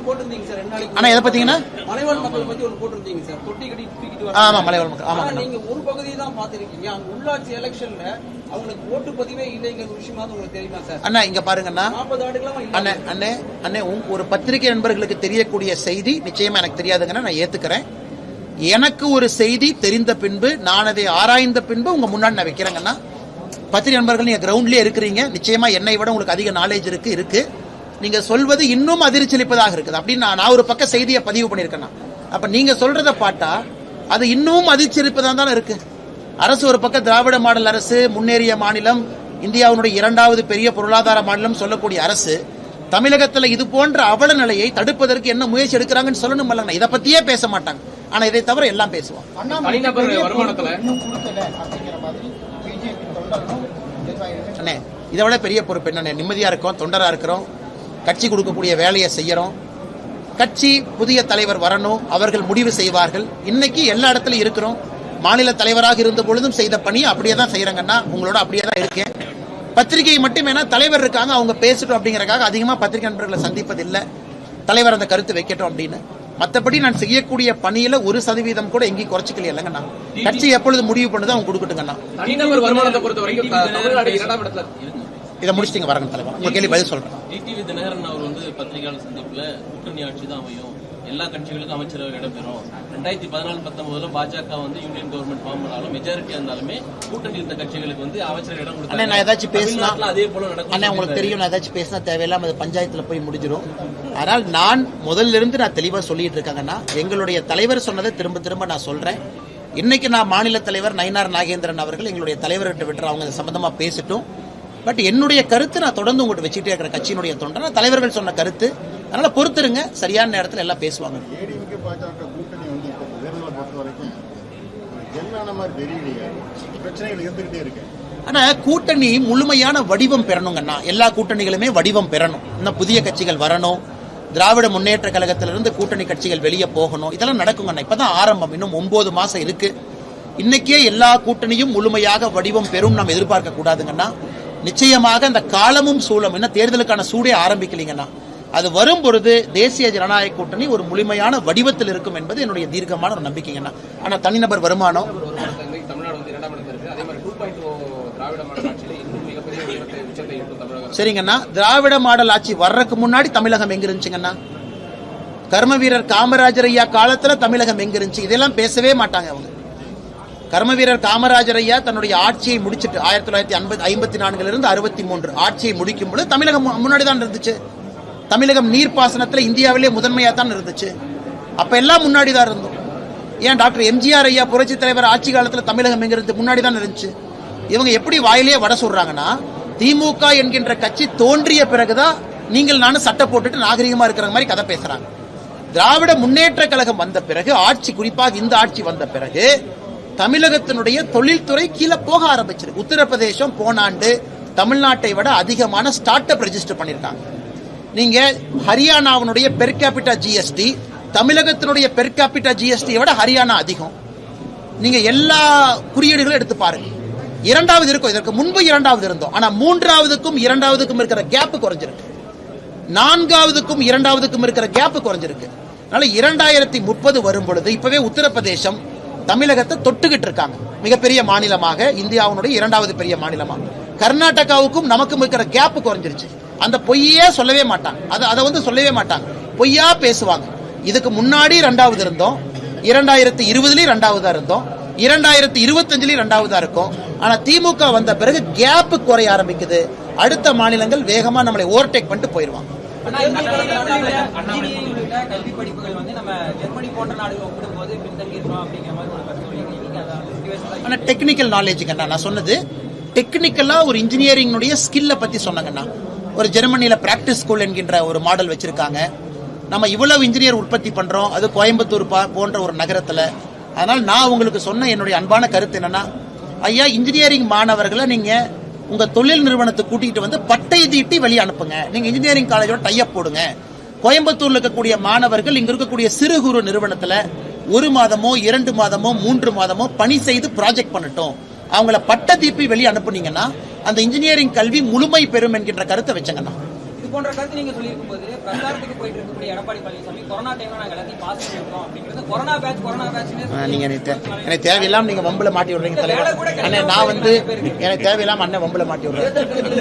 போட்டிருந்தீங்க சார் 2 நாளைக்கு. ஆனா எதை பத்தீங்கன்னா மலைவாழ் மக்கள் பத்தி ஒன்று போட்டிருந்தீங்க சார். தொட்டி கட்டி தூக்கிட்டு வர. ஆமா மலைவாழ் மக்கள். ஆமா நீங்க ஒரு பகுதியை தான் பாத்திருக்கீங்க. அங்க உள்ளாட்சி எலெக்ஷன்ல அவங்களுக்கு ஓட்டு பதிவே இல்லைங்கிற விஷயமா உங்களுக்கு தெரியுமா சார்? அண்ணா இங்க பாருங்கண்ணா, 40 ஆண்டுகளா அண்ணே ஒரு பத்திரிகை நண்பர்களுக்கு தெரியக்கூடிய செய்தி நிச்சயமா எனக்கு தெரியாதுங்கன்னா நான் ஏத்துக்கிறேன். எனக்கு ஒரு செய்தி தெரிந்த பின்பு நான் அதை ஆராய்ந்த பின்பு உங்க முன்னாடி நான் வைக்கிறேங்கன்னா, பத்திரிகை நண்பர்கள் நீங்க கிரவுண்ட்லயே இருக்கிறீங்க, நிச்சயமா என்னை விட உங்களுக்கு அதிக நாலேஜ் இருக்கு. நீங்க சொல்வது இன்னும் அதிர்ச்சியளிப்பதாக இருக்குது அப்படின்னு நான் ஒரு பக்கம் செய்தியை பதிவு பண்ணிருக்கேன். அப்ப நீங்க சொல்றத பார்த்தா அது இன்னும் அதிர்ச்சியளிப்பதாக தான் இருக்கு. அரசு ஒரு பக்கம் திராவிட மாடல் அரசு, முன்னேறிய மாநிலம், இந்தியாவுடைய 2வது பெரிய பொருளாதார மாநிலம் சொல்லக்கூடிய அரசு, தமிழகத்துல இது போன்ற அவல நிலையை தடுப்பதற்கு என்ன முயற்சி எடுக்கிறாங்கன்னு சொல்லணும். இதை பத்தியே பேச மாட்டாங்க. ஆனா இதை தவிர எல்லாம் பேசுவாங்க. அண்ணே இதை விட பெரிய பொறுப்பு என்ன? நிம்மதியா இருக்கோம், தொண்டரா இருக்கிறோம், கட்சி கொடுக்கக்கூடிய வேலையை செய்யறோம். கட்சி புதிய தலைவர் வரணும், அவர்கள் முடிவு செய்வார்கள். இன்னைக்கு எல்லா இடத்துலயும் இருக்கிறோம். மாநில தலைவராக இருந்த பொழுதும் செய்த பணியை அப்படியே தான் செய்யறாங்கன்னா உங்களோட அப்படியே தான் இருக்கேன். பத்திரிகை மட்டும் ஏன்னா தலைவர் இருக்காங்க, அவங்க பேசட்டும் அப்படிங்கறக்காக அதிகமா பத்திரிகை நண்பர்களை சந்திப்பதில்லை. தலைவர் அந்த கருத்து வைக்கட்டும் அப்படின்னு. மற்றபடி நான் செய்யக்கூடிய பணியில 1% கூட எங்கேயும் குறைச்சிக்கல இல்லைங்கண்ணா. கட்சி எப்பொழுது முடிவு பண்ணுதோ அவங்க கொடுக்கட்டுங்கண்ணா. இதை முடிச்சிட்டீங்க வரங்க தலைவர், உங்க கேள்வி பதில் சொல்றேன். டிடிவி தினகரன் அவர் பத்திரிகையாளர் சந்திப்புல கூட்டணி ஆட்சி தான் அமையும், எல்லா கட்சிகளுக்கும் அமைச்சரவை இடம்பெறும். 2014-19 பாஜக யூனியன் கவர்மெண்ட் ஃபார்ம் பண்ணாலும் மெஜாரிட்டியா இருந்தாலுமே கூட்டணி இருந்த கட்சிகளுக்கு அமைச்சரவை இடம் கொடுத்தாங்க. நான் ஏதாச்சும் பேசினா அதே போல நடக்கும். உங்களுக்கு தெரியும், நான் ஏதாச்சும் பேசினா தேவையில்லாம அது பஞ்சாயத்துல போய் முடிஞ்சிடும். ஆனால் நான் முதல்ல இருந்து நான் தெளிவா சொல்லிட்டு இருக்காங்கன்னா, எங்களுடைய தலைவர் சொன்னதை திரும்ப திரும்ப நான் சொல்றேன். இன்னைக்கு நான் மாநில தலைவர் நயினார் நாகேந்திரன் அவர்கள் எங்களுடைய தலைவர்கிட்ட விட்டு அவங்க சம்பந்தமா பேசட்டும். பட் என்னுடைய கருத்து நான் தொடர்ந்து உங்கள்கிட்ட வச்சுட்டே இருக்கிற கட்சியினுடைய தொண்டர் தலைவர்கள் சொன்ன கருத்து. அதனால பொறுத்துருங்க, சரியான நேரத்தில் எல்லாம் பேசுவாங்க. ஆனா கூட்டணி முழுமையான வடிவம் பெறணுங்கண்ணா. எல்லா கூட்டணிகளுமே வடிவம் பெறணும். இன்னும் புதிய கட்சிகள் வரணும், திராவிட முன்னேற்ற கழகத்திலிருந்து கூட்டணி கட்சிகள் வெளியே போகணும். இதெல்லாம் நடக்குங்கண்ணா. இப்பதான் ஆரம்பம், இன்னும் 9 மாசம் இருக்கு. இன்னைக்கே எல்லா கூட்டணியும் முழுமையாக வடிவம் பெறும் நம்ம எதிர்பார்க்க கூடாதுங்கன்னா. நிச்சயமாக அந்த காலமும் சூழலும் இன்னும் தேர்தலுக்கான சூடே ஆரம்பிக்கலீங்கன்னா, அது வரும் பொழுது தேசிய ஜனநாயக கூட்டணி ஒரு முழுமையான வடிவத்தில் இருக்கும் என்பது என்னுடைய தீர்க்கமான ஒரு நம்பிக்கைங்கண்ணா. ஆனா தனிநபர் வருமானம் சரிங்கண்ணா. திராவிட மாடல் ஆட்சி வர்றதுக்கு முன்னாடி தமிழகம் எங்க இருந்துச்சுங்கண்ணா? கர்ம வீரர் காமராஜர் ஐயா காலத்துல தமிழகம் எங்க இருந்துச்சு? இதெல்லாம் பேசவே மாட்டாங்க அவங்க. கர்ம வீரர் காமராஜர் ஐயா தன்னுடைய ஆட்சியை முடிச்சிட்டு 1954 63 ஆட்சியை முடிக்கும் பொழுது தமிழகம் முன்னாடி தான் இருந்துச்சு. தமிழகம் நீர்ப்பாசனத்தில் இந்தியாவிலே முதன்மையா தான் இருந்துச்சு. அப்ப எல்லாம் முன்னாடி தான் இருந்தோம். ஏன் டாக்டர் எம்ஜிஆர் ஐயா புரட்சி தலைவர் ஆட்சி காலத்தில் தமிழகம் எங்க இருந்து? முன்னாடி தான் இருந்துச்சு. இவங்க எப்படி வாயிலே வட சொல்றாங்கன்னா, திமுக என்கின்ற கட்சி தோன்றிய பிறகுதான் நீங்கள் நானும் சட்டை போட்டுட்டு நாகரிகமா இருக்கிற மாதிரி கதை பேசுறாங்க. திராவிட முன்னேற்ற கழகம் வந்த பிறகு, ஆட்சி குறிப்பாக இந்த ஆட்சி வந்த பிறகு தமிழகத்தினுடைய தொழில்துறை கீழே போக ஆரம்பிச்சிருக்கு. உத்தரப்பிரதேசம் போன ஆண்டு தமிழ்நாட்டை விட அதிகமான ஸ்டார்ட் அப் ரெஜிஸ்டர் பண்ணிருக்காங்க. நீங்க ஹரியானாவுடைய பெர் கேபிட்டா ஜிஎஸ்டி தமிழகத்தினுடைய பெர் கேபிட்டா ஜிஎஸ்டியை விட ஹரியானா அதிகம். நீங்க எல்லா குறியீடுகளும் எடுத்து பாருங்க. 2வது இருக்கும், இதற்கு முன்பு 2வது இருந்தோம். ஆனா 3வதுக்கும் 2வதுக்கும் இருக்கிற கேப் குறைஞ்சிருக்கு. 4வதுக்கும் 2வதுக்கும் இருக்கிற கேப் குறைஞ்சிருக்கு. அதனால 2030 வரும் பொழுது இப்பவே உத்தரப்பிரதேசம் தமிழகத்தை தொட்டுக்கிட்டு இருக்காங்க. மிகப்பெரிய மாநிலமாக, இந்தியாவுடைய 2வது பெரிய மாநிலமாக. கர்நாடகாவுக்கும் நமக்கும் இருக்கிற கேப் குறைஞ்சிருச்சு. அந்த பொய்யே சொல்லவே மாட்டாங்க. அதை சொல்லவே மாட்டாங்க, பொய்யா பேசுவாங்க. இதுக்கு முன்னாடி 2வது இருந்தோம், 2020 2வதா இருந்தோம், 2025 2வதா இருக்கும். ஆனா திமுக வந்த பிறகு கேப் குறைய ஆரம்பிக்குது. அடுத்த மாநிலங்கள் வேகமா நம்மளை ஓவர்டேக் பண்ணிட்டு போயிருவாங்க. டெக்னிக்கல் நாலேஜுங்கண்ணா நான் சொன்னது. டெக்னிக்கலா ஒரு இன்ஜினியரிங் ஸ்கில்ல பத்தி சொன்னாங்கண்ணா. ஒரு ஜெர்மனியில பிராக்டிஸ் ஸ்கூல் என்கின்ற ஒரு மாடல் வச்சிருக்காங்க. நம்ம இவ்வளவு இன்ஜினியர் உற்பத்தி பண்றோம், அது கோயம்புத்தூர் போன்ற ஒரு நகரத்துல. அதனால நான் உங்களுக்கு சொன்ன என்னுடைய அன்பான கருத்து என்னன்னா, ஐயா இன்ஜினியரிங் மாணவர்களை நீங்க உங்க தொழில் நிறுவனத்தை கூட்டிட்டு வந்து பட்டை தீட்டி வெளியே அனுப்புங்க. நீங்க இன்ஜினியரிங் காலேஜோட டைப் போடுங்க. கோயம்புத்தூர்ல இருக்கக்கூடிய மாணவர்கள் இங்க இருக்கக்கூடிய சிறு குறு நிறுவனத்துல 1 மாதமோ 2 மாதமோ 3 மாதமோ பணி செய்து ப்ராஜெக்ட் பண்ணட்டும். அவங்கள பட்ட தீப்பி வெளியே அனுப்புனீங்கன்னா அந்த இன்ஜினியரிங் கல்வி முழுமை பெறும் என்கின்ற கருத்தை வச்சங்கண்ணா. போன்ற கருத்து நீங்க சொல்லியிருக்கும் போது பிரச்சாரத்துக்கு போயிட்டு இருக்கக்கூடிய எடப்பாடி பழனிசாமி கொரோனா டைம்ல நாங்க எல்லாத்தையும் பாஸ் பண்ணிருக்கோம் அப்படிங்கிறது கொரோனா பேட்ச் நீங்க எனக்கு தேவையில்லாம நீங்க வம்புல மாட்டி விடுறீங்க தலைவர். அண்ணே நான் வந்து எனக்கு தேவையில்லாம அண்ணன் வம்புல மாட்டி விடுறேன்.